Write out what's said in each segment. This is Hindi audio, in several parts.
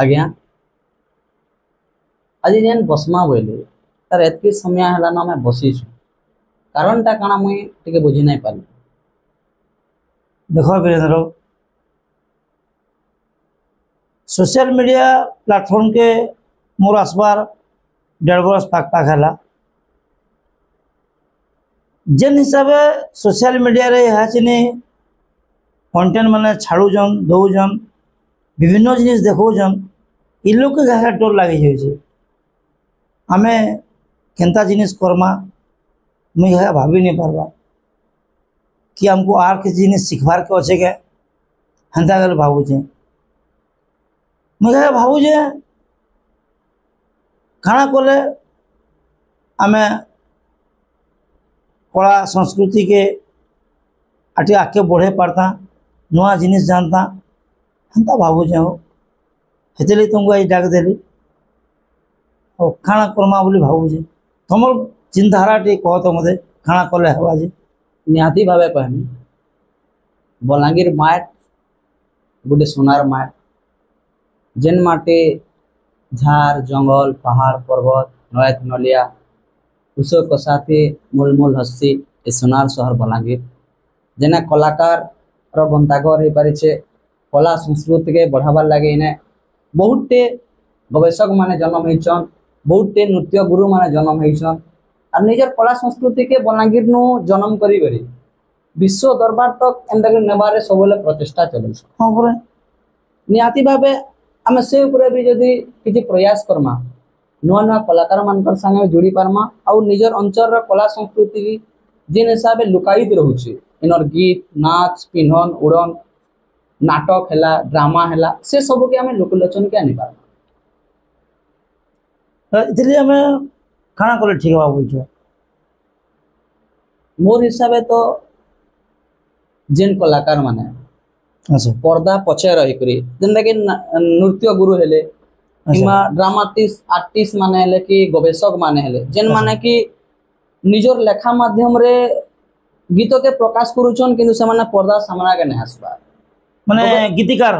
आज्ञा आज जेन बसमा बोले तार एतकी समय है ना मैं बसीछु कारण टा काना मुई टिके बुझी नहीं पाली। देखो वीरेंद्र, सोशल मीडिया प्लेटफॉर्म के मोर आसबार 1.5 बरस पाक है जेन हिसाब सोशल मीडिया रे यहाँ चिनी कंटेंट माने छाड़ुजन दौजन विभिन्न जिनिस देखौजन इ लोग के घाटा डर लगे जाए आमे केनता जिनिस करमा मुझे है भाभी नहीं पारबा कि हमको आर किसी जिनिस सिखबार के अच्छे के हंता गल भावुचे मुझे भावुचे खाना कोले आमे कला संस्कृति के आटे आगे बढ़े पारता नुआ जिनिस जानता हंता भावुचे हो हेतली तुमको आज डाक देली और खाना करमा बोली भावुचे तुम चिंताधारा टे कह तो मते खाना कले हवा जे निहाती भावे कहमी बलांगीर माट गोटे सोनार माट जेन माटे झार जंगल पहाड़ पर्वत नयत नलिया उस कसाते मूलमूल हस्ती ए सोनार शहर बलांगीर जेना कलाकार रो गंताघर हो पारे कला संस्कृति के बढ़ावार लगे इने बहुते गवेषक माने जन्म होइछन बहुते नृत्य गुरु माने जन्म होइछन और निजर कला संस्कृति के बलांगीर नु जन्म करी विश्व दरबार तक एंदा नेबारे सबले प्रचेष्टा चले हाँ पूरा निहाती भावे आम से ऊपर भी जदि किसी प्रयास करमा नुआ नुआ कलाकार मान संगे जोड़ी पारमा और निजर अंचल कला संस्कृति की जिन हिसाब से लुकायित रोचे इनर गीत नाच पिन्हन उड़न नाटक है ड्रामा है से सब के आम लोकलोचन के आनी पार्मा इसलिए हमें खाना कले ठीक भाव मोर हिसाब तो जेन कलाकार माने अच्छा पर्दा पछे रही जेनता कि नृत्य गुरु हेले किंवा ड्रामाटिस्ट आर्टिस्ट माने हेले कि गवेषक माने हेले जेन माने कि निजर लेखा माध्यम रे गीत के प्रकाश करूछन किंतु से माने पर्दा सामना के नहीं आसबा माने गीतिकार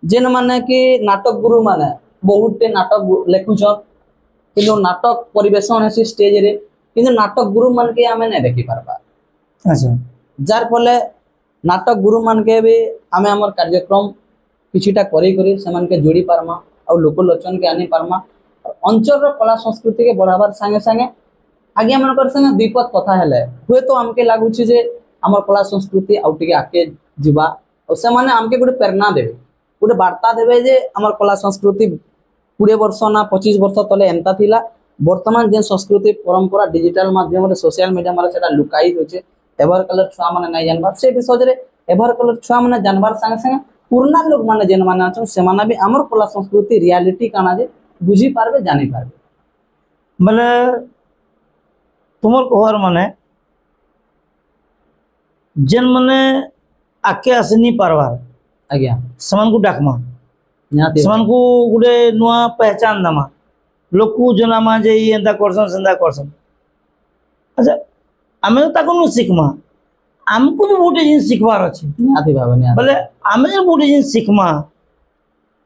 जेन माने कि नाटक गुरु माने बहुते नाटक लेखुछन किंतु नाटक परिवेशन है स्टेज रे किंतु नाटक गुरु मान के आमे नहीं देखि पारबा अच्छा जार फले नाटक गुरु मान के भी आमे हमर कार्यक्रम किछिटा करी करी समान के जोड़ी पारमा और लोकलोचन के आनी पारमा अंचल रो कला संस्कृति के बढ़ावार संगे संगे आगे मनकर संगे द्विपद कथा हेले हुए तो हमके लागुछि जे हमर कला संस्कृति आउ टिके आके जीवा और से माने हमके गुटे प्रेरणा देबे गुटे वार्ता देबे जे हमर कला संस्कृति 20 वर्ष ना 25 वर्ष तले एंता थिला वर्तमान जेन संस्कृति परंपरा डिजिटल माध्यम रे सोशल मीडिया मारे सेटा लुकाई होचे एवर कलर छुआ माने नहीं जानबार से विषय रे एवर कलर छुआ माने जानबार संगे संगे पुराना लोग माने जेन माने अछन से माने भी हमर कला संस्कृति रियलिटी काना जे बुझी पारबे जानि पारबे माने तुमर कहर माने जेन माने आके आसनी पारबार आज्ञा समान को डाकमा निहाती समान को गुटे नुआ पहचान दमा लोग को जनामा जे ये एंता करसन संदा करसन अच्छा आमे ताको नु सिखमा हमको भी बहुत जिन सिखबार अछि निहाती भावे निहाती बोले आमे बहुत जिन सिखमा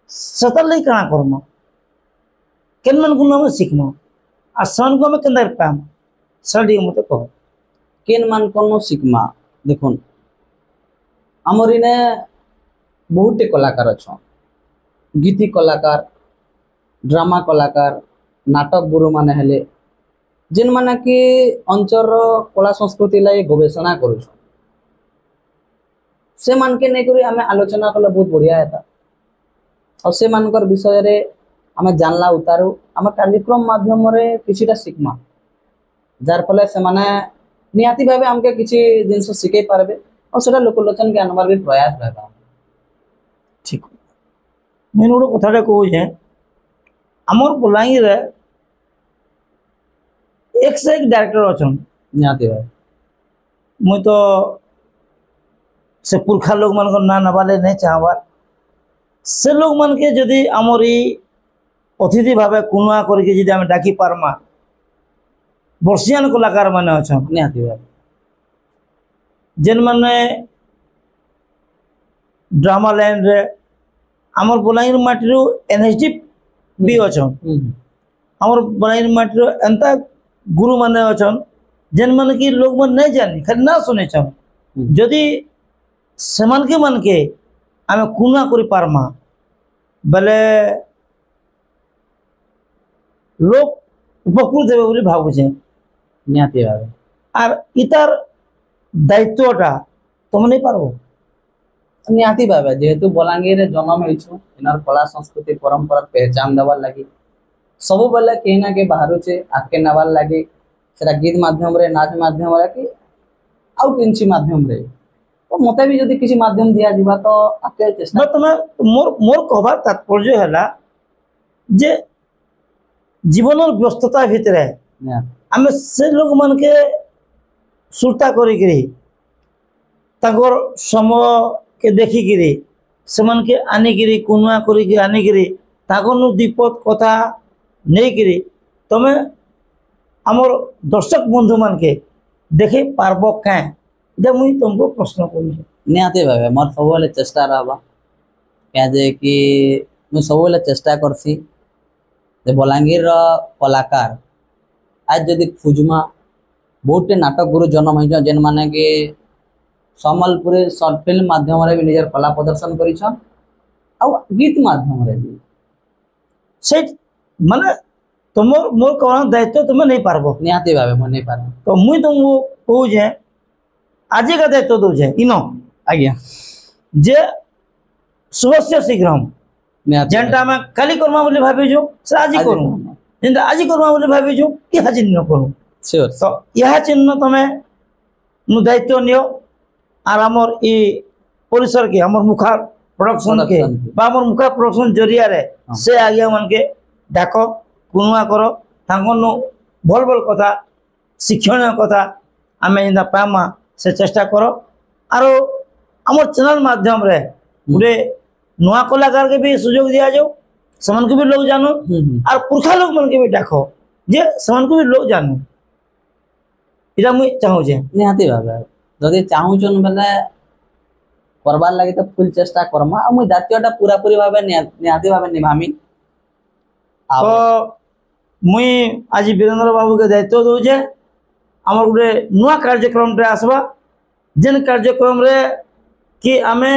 सतल नहीं कना करमा केन मन को न सिखमा आसान को में केंदर पाम सडी मते कह केन मान कोनो सिखमा देखुन हमर इने बहुते कलाकार अछन गीति कलाकार ड्रामा कलाकार नाटक गुरु माने हेले जिन माने कि अंचल कला संस्कृति लाई गवेषणा करू से मान के नहीं करी हमें आलोचना कले बहुत बढ़िया है और से मानकर विषय रे हमें जानला उतारू हमें कार्यक्रम माध्यम रे किछिटा सिखमा जार फले से माने निहाती भावे हमके किछि जिनस सिखै पारबे और सेटा लोकलोचन के आनबार भी प्रयास रहबा ठीक मैं गोटे कथाटा कहूँ जे आमर बलांगीर एक से एक डायरेक्टर अच्छा निहाती भावे मुई तो से पुरखा लोग मान ना नबाले नहीं चाहबार से लोग मान के जदि आमरी अतिथि भावे कुनुआ करके जदि आम डाकी पारमा बर्षियान कलाकार माने अच्छा निहाती भावे जेन माने ड्रामा लाइन रे आमर बलांगीर माटी एनएचडी भी अछन आमर बलांगीर माटी एंता गुरु माने अछन जेन मन की लोग मन नहीं जानी खाली ना सुने छन जदि सेमान के आमे कुना करि पारमा बेले लोग उपकृत हेबे बोली भाबुछे निहाती भावे आर इतार दायित्वटा तुम नहीं पारबो निहाती भावे जेहेतु बलांगीर जन्म होइछु इनार कला संस्कृति परंपरा पहचान देवार लगी सब बेले कहीं ना कहीं बाहरुचे आके नवार लगी सेटा गीत माध्यम रे नाच माध्यम रे कि आउ किंची माध्यम रे तो मते भी जदि किसी माध्यम दिया जिबा तो आके चेष्टा मैं तुम्हें मोर कहबार तात्पर्य है जे जीवन व्यस्तता भितर आम से लोग मन के सुरता करी समय के देखिकी से मन के आनिकी कुनुआ करी आनिकी दीपद कथा नहीं तुम आमर दर्शक बंधु मान के देखे पारब क्या इटा मुई तुमको प्रश्न कर निहाती भावे मोर सब चेष्टा रहा क्या जे कि मुझे सब चेष्टा करसी बलांगीर कलाकार आज जदि खुजमा बहुत नाटक गुरु जन्म हो जेन माने कि सम्बलपुरी सर्ट फिल्म माध्यम रे भी निजर कला प्रदर्शन करिछन आ गीत माध्यम रे भी से माने तुमर मोर कौन दायित्व तुम नहीं पारबो निहाती भावे mo नहीं पारबो तो मुई तुमको कहू जे आज का दायित्व दो जे इनो आज्ञा जे शुभस्य शीघ्रम जेनटा मैं काली करमा बोली भाबिजु से आज करू जेनटा आज करमा बोली भाबिजु इहा चिन्ह करू श्योर तो यह चिन्ह तमे नु दायित्व नियो आर हमर ई परिसर के हमर मुखा प्रोडक्शन के बा हमर मुखा प्रोडक्शन जरिया रे से आगे मन के डाको कुनुआ करो तांगनु भल भल कथा शिक्षणीय कथा आमे जेनता पामा से चेष्टा करो आरो हमर चैनल माध्यम रे गुडे नुआ कलाकार के भी सुजोग दिया जाओ समन को भी लोग जानो और पुरखा लोग मन के भी डाको जे समन को भी लोग जानो इरा मुई चाहू जे निहाती भावे जदि चाहू छन बेले करबार लागि तो फुल चेष्टा करमा आ मुई दायित्वटा पूरा पूरी भावे निहाती भावे निभामी तो मुई आज वीरेंद्र बाबू के दायित्व दो जे हमर गुडे नुआ कार्यक्रम रे आसबा जेन कार्यक्रम रे कि आमे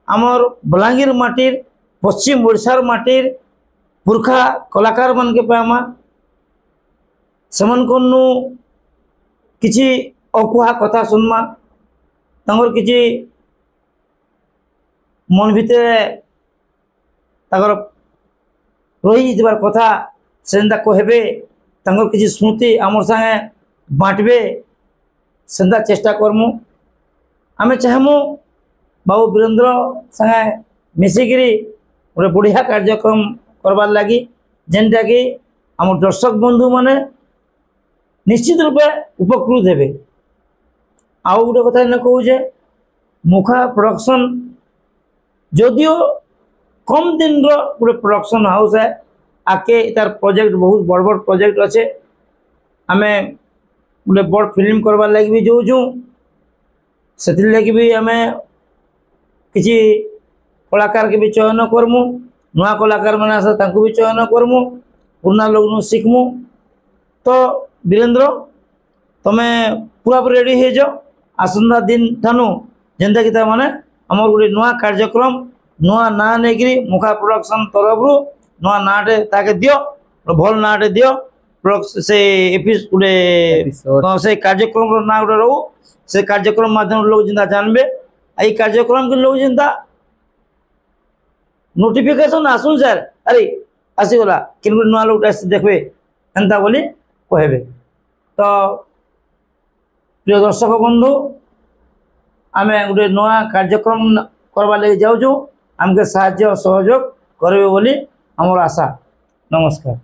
आमर बलांगीर माटीर पश्चिम ओडिशार माटीर पुरखा कलाकार मन के पामा समन कोनु किछि अकुहा कथा सुनमा तंगर किछि मन भितर तंगर रही जबार कथा सेंदा कहबे तंगर किछि स्मृति आमर संगे बांटबे सेंदा चेष्टा करमु आमे चाहमु बाबू वीरेंद्र संगे मिसिकी गोटे बढ़िया कार्यक्रम करवार लगी जेनटा कि आम दर्शक बंधु माने निश्चित रूपे उपकृत हेबे आउ गोटे कथा न कहूजे मुखा प्रोडक्शन जदियो कम दिन रो गोटे प्रोडक्शन हाउस है आके तार प्रोजेक्ट बहुत बड़ बड़ प्रोजेक्ट अच्छे आमे गोटे बड़ फिल्म करवार लगी भी जाऊँ से लगी भी आमे किसी कलाकार के भी चयन करमु नुआ कलाकार मैंने आस भी चयन करमु पुराना लोग शिखमु तो वीरेंद्र तुम्हें पूरा पूरी रेडी हो जाओ आसंता दिन ठानु जेनता कि माने आमर गोटे नुआ कार्यक्रम नुआ ना नहीं मुखा प्रोडक्शन तरफ नुआ नाटे ताके दियो भल नाटे दियो से गोटे से कार्यक्रम ना गोटे रो से कार्यक्रम माध्यम लोग जिंदा जानबे आई कार्यक्रम के लोग जिंदा नोटिफिकेशन आसुन सर अरे आसीगला कि नुआ लोग देखबे एंता बोली कहबे तो प्रिय दर्शक बंधु आमे गोटे नुआ कार्यक्रम करवा लगे जाऊँ आमके साहाय्य सहयोग करबे बोली हमर आशा नमस्कार।